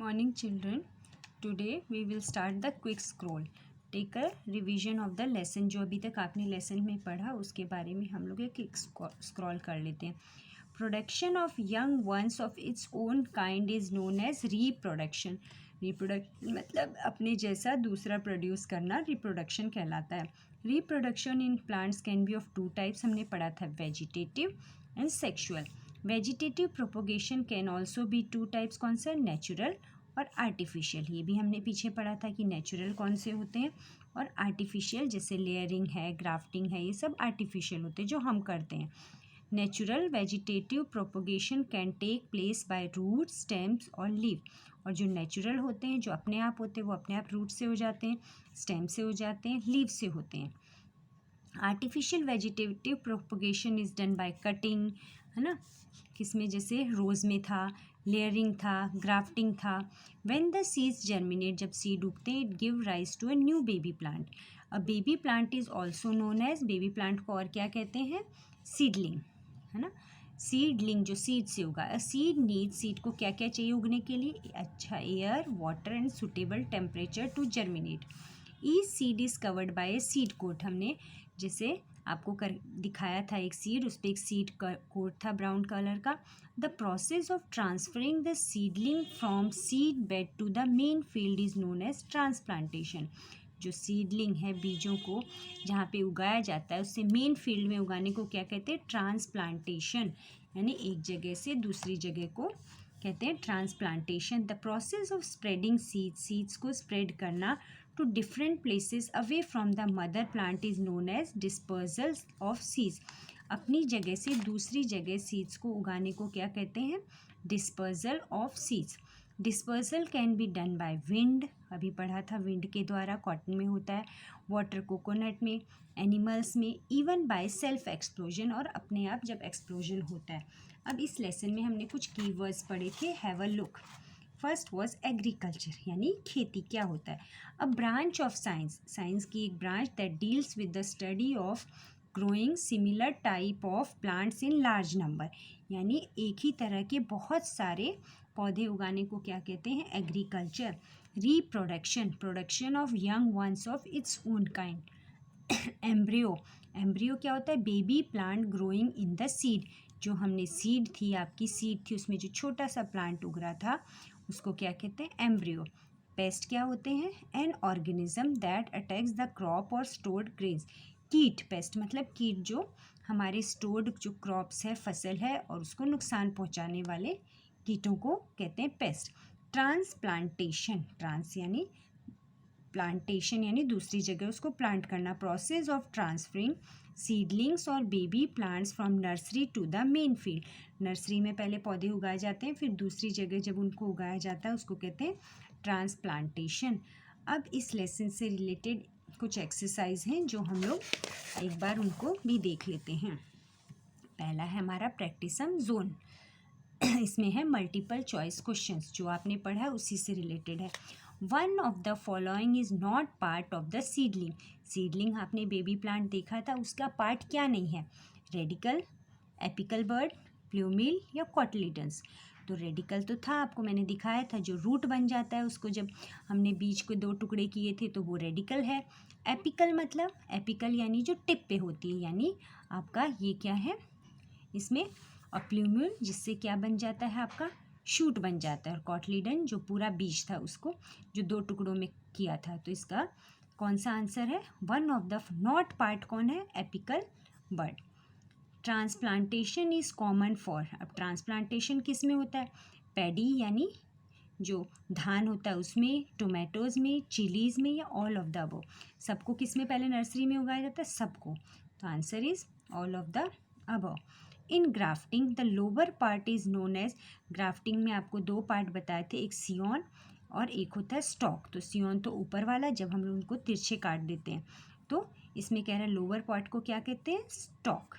Morning children. Today we will start the quick scroll. Take a revision of the lesson. जो अभी तक आपने lesson में पढ़ा उसके बारे में हम लोग एक स्क्रॉल कर लेते हैं. Production of young ones of its own kind is known as reproduction. Reproduction मतलब अपने जैसा दूसरा प्रोड्यूस करना रिप्रोडक्शन कहलाता है. Reproduction in plants can be of two types. हमने पढ़ा था vegetative and sexual. Vegetative propagation can also be two types. कौन सा? नेचुरल और आर्टिफिशियल. ये भी हमने पीछे पढ़ा था कि नेचुरल कौन से होते हैं और आर्टिफिशियल जैसे लेयरिंग है, ग्राफ्टिंग है, ये सब आर्टिफिशियल होते हैं जो हम करते हैं. Natural vegetative propagation can take place by root, stems और लीव. और जो नेचुरल होते हैं, जो अपने आप होते हैं, वो अपने आप रूट से हो जाते हैं, स्टेम से हो जाते हैं, लीव से होते हैं. Artificial vegetative propagation is done by cutting, है ना. किसमें? जैसे रोज़ में था, लेयरिंग था, ग्राफ्टिंग था. व्हेन द सीड्स जर्मिनेट, जब सीड उगते हैं, it give rise to a new baby plant. A baby plant is also known as, baby plant को और क्या कहते हैं? सीडलिंग, है ना. सीडलिंग जो सीड से उगा. अ सीड नीड, सीड को क्या क्या चाहिए उगने के लिए? अच्छा air, water and suitable temperature to germinate. Each seed is covered by a seed coat. हमने जैसे आपको दिखाया था एक सीड, उस पर एक सीड कोट था ब्राउन कलर का. The process of transferring the seedling from seed bed to the main field is known as transplantation. जो सीडलिंग है, बीजों को जहाँ पे उगाया जाता है, उससे मेन फील्ड में उगाने को क्या कहते हैं? ट्रांसप्लांटेशन. यानी एक जगह से दूसरी जगह को कहते हैं transplantation. The process of spreading seeds को स्प्रेड करना to different places away from the mother plant is known as dispersal of seeds. अपनी जगह से दूसरी जगह सीड्स को उगाने को क्या कहते हैं? Dispersal of seeds. Dispersal can be done by wind. अभी पढ़ा था विंड के द्वारा. कॉटन में होता है, वाटर कोकोनट में, एनिमल्स में, इवन बाय सेल्फ एक्सप्लोजन, और अपने आप जब एक्सप्लोजन होता है. अब इस लेसन में हमने कुछ कीवर्ड्स पढ़े थे. Have a look. First was agriculture, यानी खेती क्या होता है. A branch of science, science की एक branch that deals with the study of growing similar type of plants in large number. यानी एक ही तरह के बहुत सारे पौधे उगाने को क्या कहते हैं? Agriculture. Reproduction, production of young ones of its own kind. Embryo, embryo क्या होता है? Baby plant growing in the seed. जो हमने सीड थी, आपकी सीड थी, उसमें जो छोटा सा प्लांट उग रहा था, उसको क्या कहते हैं? एम्ब्रियो. पेस्ट क्या होते हैं? An organism that attacks the crop और स्टोर्ड ग्रेन्स. कीट, पेस्ट मतलब कीट जो हमारे स्टोर्ड जो क्रॉप्स है, फसल है, और उसको नुकसान पहुंचाने वाले कीटों को कहते हैं पेस्ट. ट्रांसप्लांटेशन, ट्रांस यानी प्लांटेशन यानी दूसरी जगह उसको प्लांट करना. प्रोसेस ऑफ ट्रांसफरिंग सीडलिंग्स और baby plants from nursery to the main field. Nursery में पहले पौधे उगाए जाते हैं, फिर दूसरी जगह जब उनको उगाया जाता है उसको कहते हैं ट्रांसप्लांटेशन. अब इस लेसन से रिलेटेड कुछ एक्सरसाइज हैं जो हम लोग एक बार उनको भी देख लेते हैं. पहला है हमारा प्रैक्टिस सम जोन. इसमें है मल्टीपल चॉइस क्वेश्चंस. जो आपने पढ़ा है उसी से रिलेटेड है. One of the following is not part of the seedling. Seedling आपने बेबी प्लांट देखा था, उसका पार्ट क्या नहीं है? रेडिकल, एपिकल बर्ड, प्लूमिल या कॉटलिडन्स. तो रेडिकल तो था, आपको मैंने दिखाया था, जो रूट बन जाता है, उसको जब हमने बीज को दो टुकड़े किए थे तो वो रेडिकल है. एपिकल मतलब, एपिकल यानी जो टिप पे होती है, यानी आपका ये क्या है इसमें. और प्लूमिल जिससे क्या बन जाता है? आपका शूट बन जाता है. और कॉटलिडन जो पूरा बीज था उसको जो दो टुकड़ों में किया था. तो इसका कौन सा आंसर है? One of the not part कौन है? Apical bud. Transplantation is common for. अब ट्रांसप्लांटेशन किस में होता है? पैडी यानी जो धान होता है उसमें, टोमेटोज़ में, चिलीज़ में, या ऑल ऑफ द अबव. सबको किस में पहले नर्सरी में उगाया जाता है? सबको. तो answer is all of the above. In grafting the lower part is known as. Grafting में आपको दो पार्ट बताए थे, एक सियोन और एक होता है स्टॉक. तो सियोन तो ऊपर वाला, जब हम लोग उनको तिरछे काट देते हैं. तो इसमें कह रहा है लोअर पार्ट को क्या कहते हैं? स्टॉक.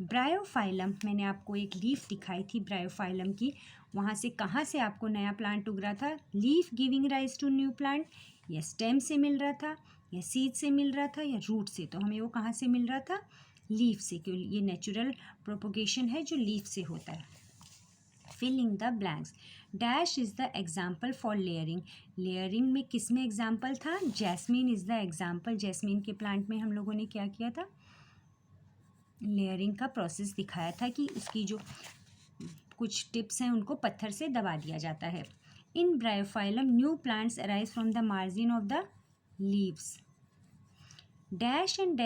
ब्रायोफाइलम, मैंने आपको एक लीफ दिखाई थी ब्रायोफाइलम की. वहाँ से कहाँ से आपको नया प्लांट उग रहा था? Leaf giving rise to new plant, या स्टेम से मिल रहा था, या सीड से मिल रहा था, या रूट से. तो हमें वो कहाँ से मिल रहा था? लीफ से, क्योंकि ये नेचुरल प्रोपोगेशन है जो लीफ से होता है. fill in the blanks. Dash is the example for layering. Layering में किस में एग्जाम्पल था? Jasmine is the example. Jasmine के प्लांट में हम लोगों ने क्या किया था? लेयरिंग का प्रोसेस दिखाया था कि उसकी जो कुछ टिप्स हैं उनको पत्थर से दबा दिया जाता है. In Bryophyllum new plants arise from the margin of the leaves. Dash and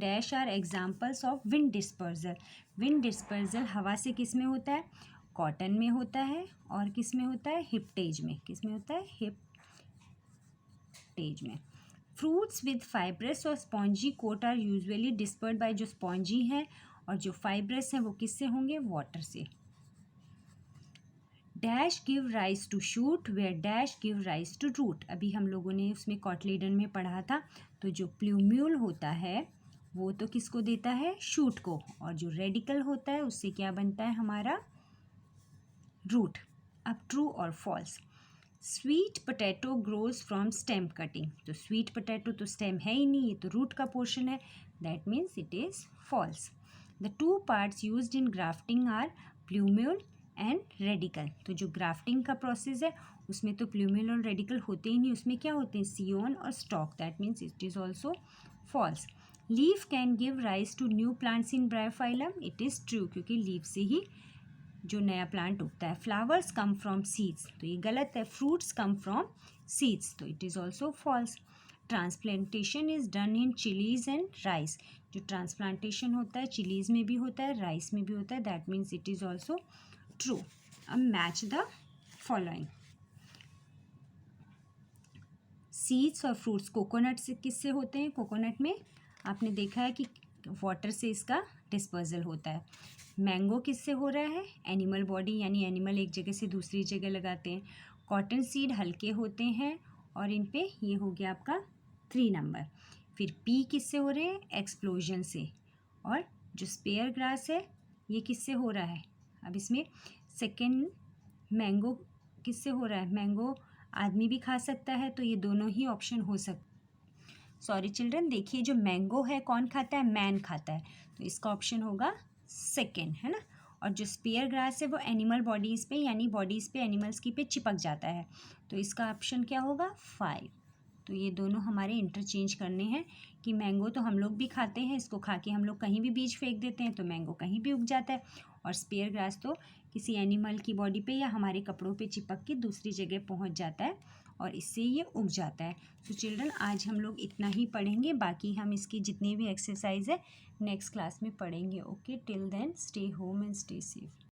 dash are examples of wind dispersal. Wind dispersal हवा से किस में होता है? कॉटन में होता है. और किस में होता है? हिप्टेज में. किस में होता है? हिप्टेज में. फ्रूट्स विद फाइब्रस और spongy coat are usually dispersed by. जो स्पॉन्जी है और जो फाइब्रस हैं वो किससे होंगे? वाटर से. Dash give rise to shoot where dash give rise to root. अभी हम लोगों ने उसमें कॉटलेडन में पढ़ा था. तो जो प्लूम्यूल होता है वो तो किसको देता है? शूट को. और जो रेडिकल होता है उससे क्या बनता है? हमारा रूट. अब ट्रू और false. Sweet potato grows from stem cutting. तो स्वीट पोटैटो तो स्टेम है ही नहीं, ये तो रूट का पोर्शन है. That means it is false. The two parts used in grafting are plumule and radicle. तो जो ग्राफ्टिंग का प्रोसेस है उसमें तो प्लूम्यूल और रेडिकल होते ही नहीं, उसमें क्या होते हैं? सियोन और stock. That means it is also false. Leaf can give rise to new plants in Bryophyllum. It is true, क्योंकि लीफ से ही जो नया प्लांट उगता है. Flowers come from seeds. तो ये गलत है. Fruits come from seeds. तो it is also false. Transplantation is done in chilies and rice. जो ट्रांसप्लांटेशन होता है चिलीज़ में भी होता है, राइस में भी होता है. That means it is also true. अब मैच द फॉलोइंग. सीड्स और फ्रूट्स कोकोनट से किससे होते हैं? कोकोनट में आपने देखा है कि वाटर से इसका डिस्पर्जल होता है. मैंगो किससे हो रहा है? एनिमल बॉडी, यानी एनिमल एक जगह से दूसरी जगह लगाते हैं. कॉटन सीड हल्के होते हैं और इन पे ये हो गया आपका 3 नंबर. फिर पी किससे हो रहे हैं? एक्सप्लोजन से. और जो स्पेयर ग्रास है ये किससे हो रहा है? अब इसमें सेकेंड मैंगो किससे हो रहा है? मैंगो आदमी भी खा सकता है, तो ये दोनों ही ऑप्शन हो सॉरी चिल्ड्रन, देखिए जो मैंगो है कौन खाता है? मैन खाता है. तो इसका ऑप्शन होगा सेकेंड, है ना. और जो स्पेयर ग्रास है वो एनिमल बॉडीज़ पे, यानी बॉडीज़ पे एनिमल्स की पे चिपक जाता है. तो इसका ऑप्शन क्या होगा? 5. तो ये दोनों हमारे इंटरचेंज करने हैं कि मैंगो तो हम लोग भी खाते हैं, इसको खा के हम लोग कहीं भी बीज फेंक देते हैं तो मैंगो कहीं भी उग जाता है. और स्पेयर ग्रास तो किसी एनिमल की बॉडी पे या हमारे कपड़ों पे चिपक के दूसरी जगह पहुंच जाता है और इससे ये उग जाता है. सो चिल्ड्रन आज हम लोग इतना ही पढ़ेंगे, बाकी हम इसकी जितनी भी एक्सरसाइज है नेक्स्ट क्लास में पढ़ेंगे. Okay, till then stay home and stay safe.